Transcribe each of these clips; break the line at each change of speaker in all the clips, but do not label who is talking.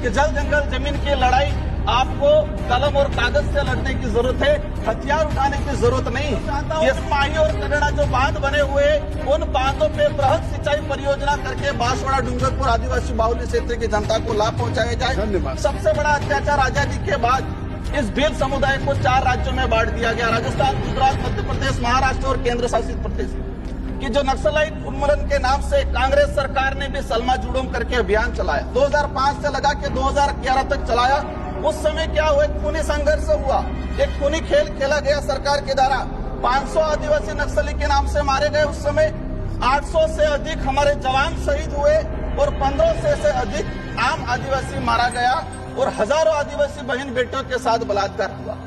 कि जल जंगल जमीन की लड़ाई आपको कलम और कागज से लड़ने की जरूरत है, हथियार उठाने की जरूरत नहीं है। ये माही और कनेडा जो बांध बने हुए, उन बांधों पे बृहद सिंचाई परियोजना करके बांसवाड़ा डूंगरपुर आदिवासी बाहुल्य क्षेत्र की जनता को लाभ पहुंचाया जाए। सबसे बड़ा अत्याचार आजादी के बाद इस भील समुदाय को 4 राज्यों में बांट दिया गया, राजस्थान, गुजरात, मध्य प्रदेश, महाराष्ट्र और केंद्र शासित प्रदेश, कि जो नक्सलाइट उन्मूलन के नाम से कांग्रेस सरकार ने भी सलमा जुड़ूम करके अभियान चलाया, 2005 से लगा के 2011 तक चलाया। उस समय क्या हुआ, एक खूनी संघर्ष हुआ, एक खूनी खेल खेला गया सरकार के द्वारा। 500 आदिवासी नक्सली के नाम से मारे गए। उस समय 800 से अधिक हमारे जवान शहीद हुए और 1500 से अधिक आम आदिवासी मारा गया और हजारों आदिवासी बहन बेटियों के साथ बलात्कार हुआ।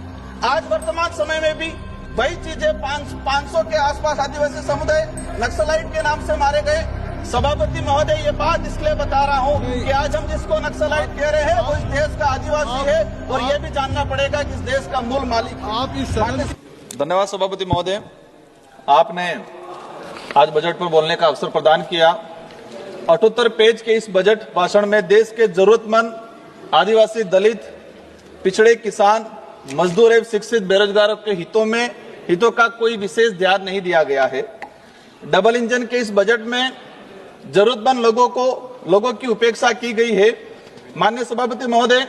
आज वर्तमान समय में भी वही चीजें, 500 के आसपास आदिवासी समुदाय नक्सलाइट के नाम से मारे गए। सभापति महोदय, ये बात इसलिए बता रहा हूँ कि आज हम जिसको नक्सलाइट कह रहे हैं वो इस देश का आदिवासी है और ये भी जानना पड़ेगा कि इस देश का मूल मालिक
आप इस
धन्यवाद सभापति महोदय, आपने आज बजट पर बोलने का अवसर प्रदान किया। 78 पेज के इस बजट भाषण में देश के जरूरतमंद आदिवासी, दलित, पिछड़े, किसान, मजदूर एवं शिक्षित बेरोजगारों के हितों का कोई विशेष ध्यान नहीं दिया गया है। डबल इंजन के इस बजट में जरूरतमंद लोगों की उपेक्षा की गई है। माननीय सभापति महोदय,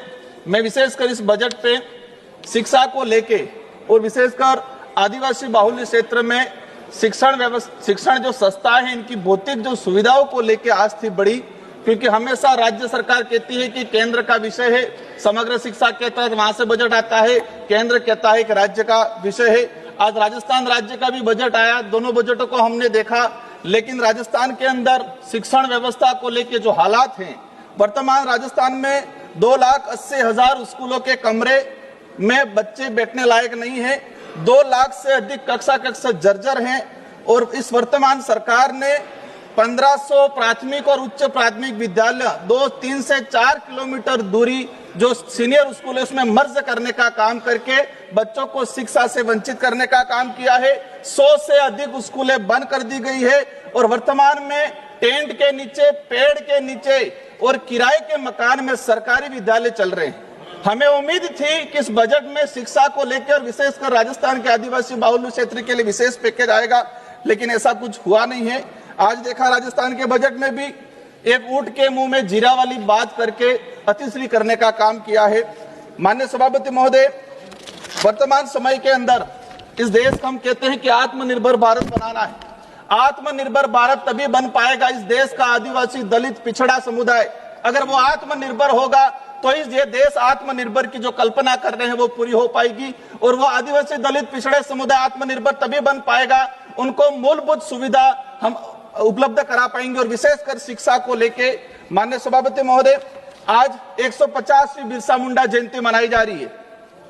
मैं विशेषकर इस बजट पे शिक्षा को लेके और विशेषकर आदिवासी बाहुल्य क्षेत्र में शिक्षण जो संस्था है, इनकी भौतिक जो सुविधाओं को लेके आज थी बड़ी, क्योंकि हमेशा राज्य सरकार कहती है कि केंद्र का विषय है, समग्र शिक्षा के तहत वहां से बजट आता है, केंद्र कहता है कि राज्य का विषय है। आज राजस्थान राज्य का भी बजट आया, दोनों बजटों को हमने देखा, लेकिन राजस्थान के अंदर शिक्षण व्यवस्था को लेके जो हालात हैं, वर्तमान राजस्थान में 2,80,000 स्कूलों के कमरे में बच्चे बैठने लायक नहीं है, 2 लाख से अधिक कक्षा जर्जर हैं और इस वर्तमान सरकार ने 1500 प्राथमिक और उच्च प्राथमिक विद्यालय 3 से 4 किलोमीटर दूरी जो सीनियर स्कूल है उसमें मर्ज करने का काम करके बच्चों को शिक्षा से वंचित करने का काम किया है। 100 से अधिक स्कूलें बंद कर दी गई है और वर्तमान में टेंट के नीचे, पेड़ के नीचे और किराए के मकान में सरकारी विद्यालय चल रहे हैं। हमें उम्मीद थी कि इस बजट में शिक्षा को लेकर विशेषकर राजस्थान के आदिवासी बाहुल्य क्षेत्र के लिए विशेष पैकेज आएगा, लेकिन ऐसा कुछ हुआ नहीं है। आज देखा राजस्थान के बजट में भी एक ऊंट के मुंह में जीरा वाली बात करके अतिश्री करने का काम किया है। माननीय सभापति महोदय, वर्तमान समय के अंदर इस देश को हम कहते हैं कि आत्मनिर्भर भारत बनाना है। आत्मनिर्भर भारत तभी बन पाएगा इस देश का आदिवासी, दलित, पिछड़ा समुदाय अगर वो आत्मनिर्भर होगा तो ये देश आत्मनिर्भर की जो कल्पना कर रहे हैं वो पूरी हो पाएगी और वो आदिवासी, दलित, पिछड़े समुदाय आत्मनिर्भर तभी बन पाएगा, उनको मूलभूत सुविधा हम उपलब्ध करा पाएंगे। और विशेषकर शिक्षा को लेके माननीय सभापति महोदय, आज 150वीं बिरसा मुंडा जयंती मनाई जा रही है,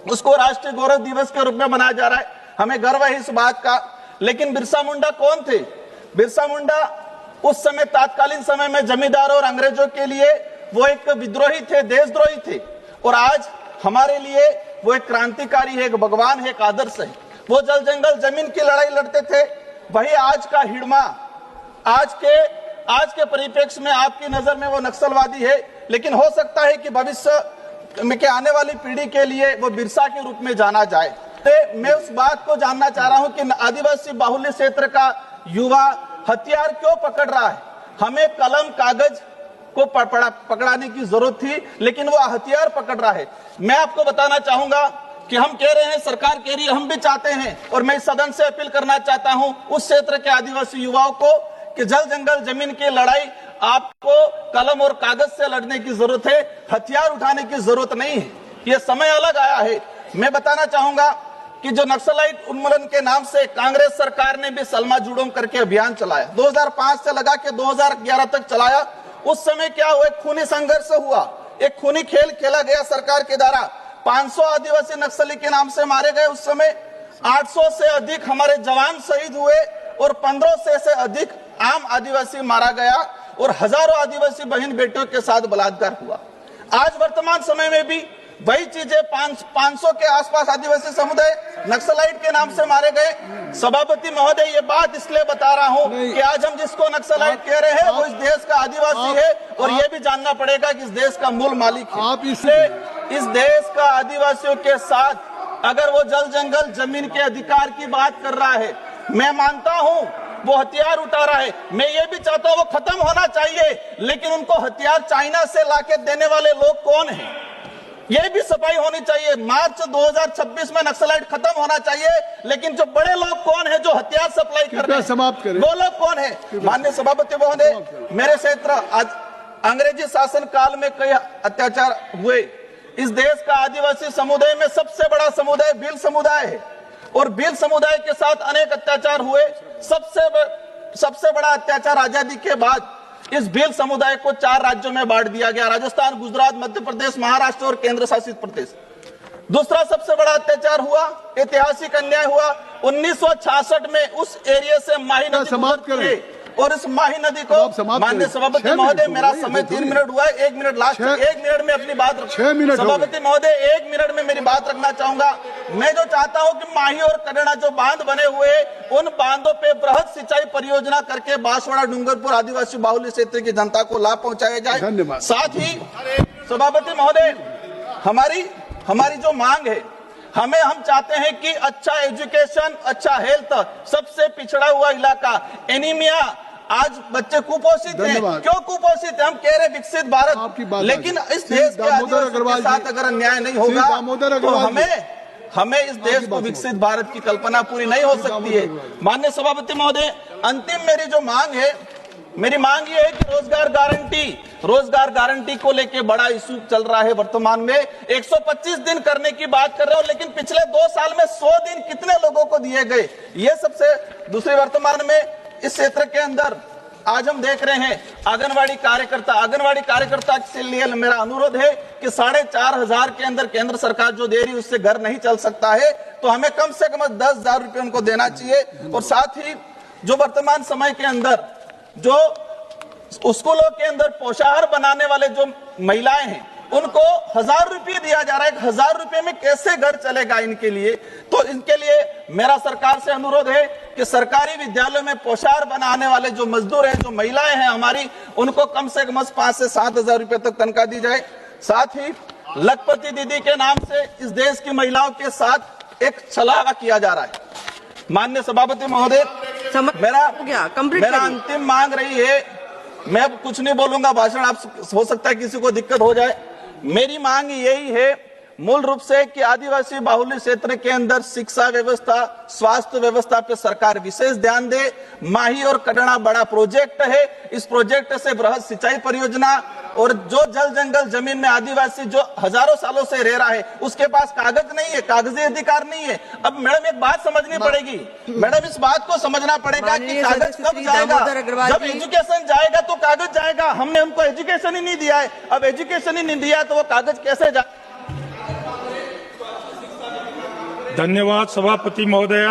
उसको राष्ट्रीय गौरव दिवस के रूप में मनाया जा रहा है। हमें गर्व है इस बात का, लेकिन बिरसा मुंडा कौन थे? बिरसा मुंडा उस समय तात्कालीन समय में जमींदारों और अंग्रेजों के लिए वो एक विद्रोही थे, देशद्रोही थे और आज हमारे लिए वो एक क्रांतिकारी है, एक भगवान है, एक आदर्श है। वो जल जंगल जमीन की लड़ाई लड़ते थे, वही आज का हिड़मा, आज के परिप्रेक्ष्य में आपकी नजर में वो नक्सलवादी है, लेकिन हो सकता है कि भविष्य में के आने वाली पीढ़ी के लिए वो बिरसा के रूप में जाना जाए। तो मैं उस बात को जानना चाह रहा हूं कि आदिवासी बाहुल्य क्षेत्र का युवा हथियार क्यों पकड़ रहा है? हमें कलम कागज को पकड़ाने की जरूरत थी, लेकिन वो हथियार पकड़ रहा है। मैं आपको बताना चाहूंगा कि हम कह रहे हैं, सरकार कह रही है, हम भी चाहते हैं और मैं इस सदन से अपील करना चाहता हूं उस क्षेत्र के आदिवासी युवाओं को कि जल जंगल जमीन की लड़ाई आपको कलम और कागज से लड़ने की जरूरत है, हथियार उठाने की जरूरत नहीं है। ये समय अलग आया है। मैं बताना चाहूंगा कि जो नक्सलाइट उन्मूलन के नाम से कांग्रेस सरकार ने भी सलमा जुड़ूम करके अभियान चलाया, 2005 से लगा के 2011 तक चलाया। उस समय क्या हुआ, एक खूनी संघर्ष हुआ, एक खूनी खेल खेला गया सरकार के द्वारा। 500 आदिवासी नक्सली के नाम से मारे गए। उस समय 800 से अधिक हमारे जवान शहीद हुए और 1500 से अधिक आम आदिवासी मारा गया और हजारों आदिवासी बहन बेटियों के साथ बलात्कार हुआ। आज वर्तमान समय में भी वही चीजें 500 के आसपास आदिवासी समुदाय नक्सलाइट के नाम से मारे गए। सभापति महोदय, ये बात इसलिए बता रहा हूँ कि आज हम जिसको नक्सलाइट कह रहे हैं वो इस देश का आदिवासी है, और ये भी जानना पड़ेगा कि इस देश का मूल मालिक है।
आप इसलिए
इस देश का आदिवासियों के साथ अगर वो जल जंगल जमीन के अधिकार की बात कर रहा है, मैं मानता हूँ वो हथियार उठा रहा है, मैं ये भी चाहता हूँ वो खत्म होना चाहिए, लेकिन उनको हथियार चाइना से लाके देने वाले लोग कौन हैं, ये भी सफाई होनी चाहिए। मार्च 2026 में नक्सलाइट खत्म होना चाहिए, लेकिन जो बड़े लोग कौन है जो हथियार सप्लाई कर रहे हैं,
समाप्त करें,
वो लोग कौन है? माननीय सभापति महोदय, मेरे क्षेत्र आज अंग्रेजी शासन काल में कई अत्याचार हुए। इस देश का आदिवासी समुदाय में सबसे बड़ा समुदाय भील समुदाय है, और भील समुदाय के साथ अनेक अत्याचार हुए। सबसे बड़ा अत्याचार आजादी के बाद इस भील समुदाय को 4 राज्यों में बांट दिया गया, राजस्थान, गुजरात, मध्य प्रदेश, महाराष्ट्र और केंद्र शासित प्रदेश। दूसरा सबसे बड़ा अत्याचार हुआ, ऐतिहासिक अन्याय हुआ 1966 में उस एरिया से माही नदी गुजरती है, और इस माही नदी को माननीय सभापति महोदय, मेरा समय 3 मिनट हुआ है, 1 मिनट लास्ट, 1 मिनट में अपनी बात सभापति महोदय 1 मिनट में मेरी बात रखना चाहूंगा। मैं जो चाहता हूं कि माही और कडेड़ा जो बांध बने हुए, उन बांधों पे बृहद सिंचाई परियोजना करके बांसवाड़ा डूंगरपुर आदिवासी बाहुल्य क्षेत्र की जनता को लाभ पहुंचाया जाए। साथ ही सभापति महोदय, हमारी जो मांग है, हम चाहते हैं कि अच्छा एजुकेशन, अच्छा हेल्थ, सबसे पिछड़ा हुआ इलाका, एनीमिया, आज बच्चे कुपोषित हैं। क्यों कुपोषित है? हम कह रहे विकसित भारत, लेकिन इस देश के आदिवासियों के साथ अगर अन्याय नहीं होगा तो हमें इस देश को विकसित भारत की कल्पना पूरी नहीं हो सकती है। माननीय सभापति महोदय, अंतिम मेरी मांग ये है कि रोजगार गारंटी को लेके बड़ा इशू चल रहा है। वर्तमान में 125 दिन करने की बात कर रहे हो, लेकिन पिछले 2 साल में 100 दिन कितने लोगों को दिए गए? ये सबसे दूसरे, वर्तमान में इस क्षेत्र के अंदर आज हम देख रहे हैं आंगनवाड़ी कार्यकर्ता के लिए मेरा अनुरोध है कि 4,500 के अंदर केंद्र सरकार जो दे रही है उससे घर नहीं चल सकता है, तो हमें कम से कम 10,000 रुपए उनको देना चाहिए। और साथ ही जो वर्तमान समय के अंदर जो स्कूलों के अंदर पोषाहार बनाने वाले जो महिलाएं हैं, उनको 1,000 रुपये दिया जा रहा है। 1,000 रुपये में कैसे घर चलेगा इनके लिए? तो इनके लिए मेरा सरकार से अनुरोध है कि सरकारी विद्यालयों में पोषाहार बनाने वाले जो मजदूर हैं, जो महिलाएं हैं हमारी, उनको कम से कम 5 से 7,000 रुपये तक तनख्वाह दी जाए। साथ ही लखपति दीदी के नाम से इस देश की महिलाओं के साथ एक छलावा किया जा रहा है। माननीय सभापति महोदय, मेरा अंतिम मांग रही है, मैं कुछ नहीं बोलूंगा, भाषण आप हो सकता है किसी को दिक्कत हो जाए। मेरी मांग यही है मूल रूप से कि आदिवासी बाहुल्य क्षेत्र के अंदर शिक्षा व्यवस्था, स्वास्थ्य व्यवस्था पे सरकार विशेष ध्यान दे। माही और कडेड़ा बड़ा प्रोजेक्ट है, इस प्रोजेक्ट से बृहद सिंचाई परियोजना, और जो जल जंगल जमीन में आदिवासी जो हजारों सालों से रह रहा है उसके पास कागज नहीं है, कागजी अधिकार नहीं है। अब मैडम एक बात समझनी पड़ेगी, मैडम इस बात को समझना पड़ेगा कि कागज कब जाएगा? जब एजुकेशन जाएगा तो कागज जाएगा। हमने उनको एजुकेशन ही नहीं दिया है, अब एजुकेशन ही नहीं दिया तो वो कागज कैसे जाए?
धन्यवाद सभापति महोदया।